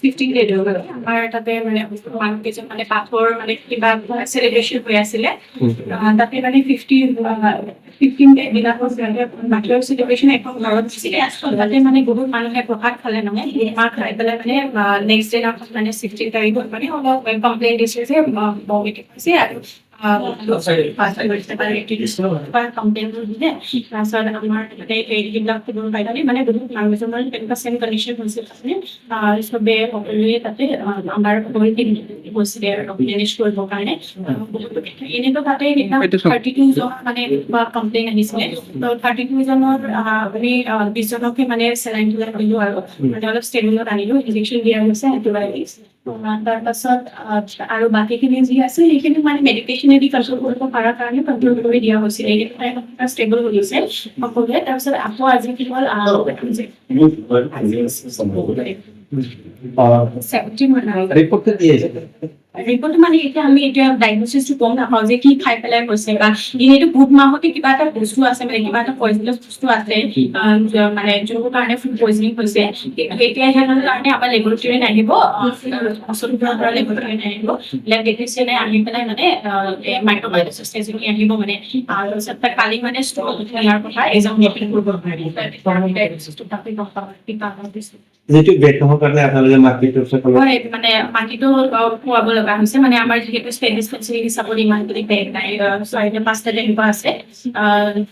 15 day আমাৰ তাতে মানে মানুহ কেইজন মানে পাঠৰ মানে কিবা চেলিব্ৰেশ্যন হৈ আছিলে তাতে মানে 15 ডে দিনাখন বাথৰ চেলিব্ৰেশ্যন এখন ঘৰত দিছিলে তাতে মানে বহুত মানুহে প্ৰসাদ খালে নহয় মাহ খাই পেলাই মানে নেক্সট দিনাখন মানে 16 তাৰিখত মানে অলপ কমপ্লেইন দিছে যে বমিটিং হৈছে আৰু কমপ্লেইনবোৰ দিলে তাৰপিছত আমাৰ এইবিলাক মানে বহুত মানুহজনৰ তেনেকুৱা চেম কণ্ডিশ্যন হৈছিল চবে সকলোৱে তাতে আমাৰ গৈছিলে মেনেজ কৰিবৰ কাৰণে এনেতো তাতে 32 জন মানে কমপ্লেইন আহিছিলে ত 32 জনৰ আমি 20 জনকে মানে চেলাইন দিলো আৰু মানে অলপ ষ্টেবলত আনিলো ইনজেকশ্যন দিয়া হৈছে এণ্টিবায়টিক্স তাৰপাছত আৰু বাকীখিনি যি আছে সেইখিনি মানে মেডিকেশ্যনেদি কণ্ট্ৰল কৰিব পৰাৰ কাৰণে কণ্ট্ৰল কৰি দিয়া হৈছিল এইকেইটা ষ্টেবল হৈ গৈছে সকলোৱে তাৰপিছত আকৌ আজি কি হ'ল 17 ৰিপৰ্ট মানে এতিয়া আমি এতিয়া ডায়গনচিছটো গম নাপাওঁ যে কি খাই পেলাই হৈছে বা এনেইতো বুধ মাহতে কিবা এটা বস্তু আছে মানে কিবা এটা পয়জনাছ বস্তু আছে মানে যোনটোৰ কাৰণে ফুড পয়জনিং হৈছে এতিয়া সিহঁতৰ কাৰণে আমাৰ লেবৰেটৰী নাহিব হস্পিটেলৰ পৰা লেবৰেটৰী নাহিব লেব টেকনিচিয়ানে আহি পেলাই মানে মাইক্ৰ'বায়'লজিষ্ট এজনী আহিব মানে আৰু কালি মানে ষ্টক ইয়াৰ কথা এজন মেপিং কৰিব ডায়গনচিছটো তাতে গম পাব যেটো বেটনৰ কাৰণে আপোনালোকে মাৰ্কেটটো হয় মানে মাটিটো খোৱাব লগা হৈছে মানে আমাৰ যিহেতু ষ্টেট ডিস্পেন্সাৰী হিচাপত ইমান বুলি বেগ নাই 4-5টা তেনেকুৱা আছে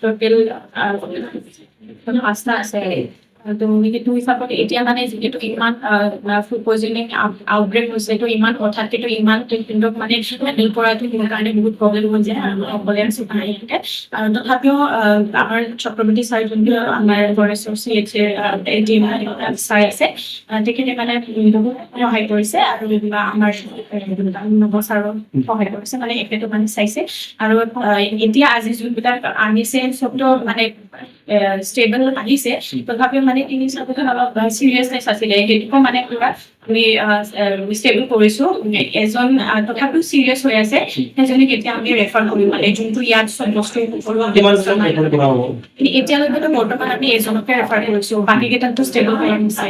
টোটেল 5টা আছে তো সেইটো হিচাপত এতিয়া মানে যিহেতু ইমান ফুড পয়জনিং আউটব্ৰেক হৈছে তো ইমান হঠাৎকেতো ইমান কিন্তু মানে হেণ্ডেল কৰাটো মোৰ কাৰণে বহুত প্ৰব্লেম হৈ যায় আৰু অকলে আছো ভাইকে আৰু তথাপিও আমাৰ চক্ৰৱৰ্তী ছাৰ যোনটো আমাৰ ফৰেষ্টৰ চাই আছে তেখেতে মানে বহুত সহায় কৰিছে আৰু আমাৰ নৱচাৰৰ সহায় কৰিছে মানে এখেতো মানে চাইছে আৰু এতিয়া আজি যোনবিলাক আনিছে চবতো মানে ষ্টেবল আহিছে তথাপিও মানে তিনি চাৰিটা অলপ চিৰিয়াছনেছ আছিলে সেইটো মানে পুৰা আমি ষ্টেবল কৰিছো এজন তথাপিও চিৰিয়াছ হৈ আছে সেইজনীক এতিয়া আমি ৰেফাৰ কৰিম মানে যোনটো ইয়াত চব বস্তু এতিয়ালৈকেতো বৰ্তমান আমি এজনকে ৰেফাৰ কৰিছো বাকীকেইটাতো ষ্টেবল হৈ আহিছে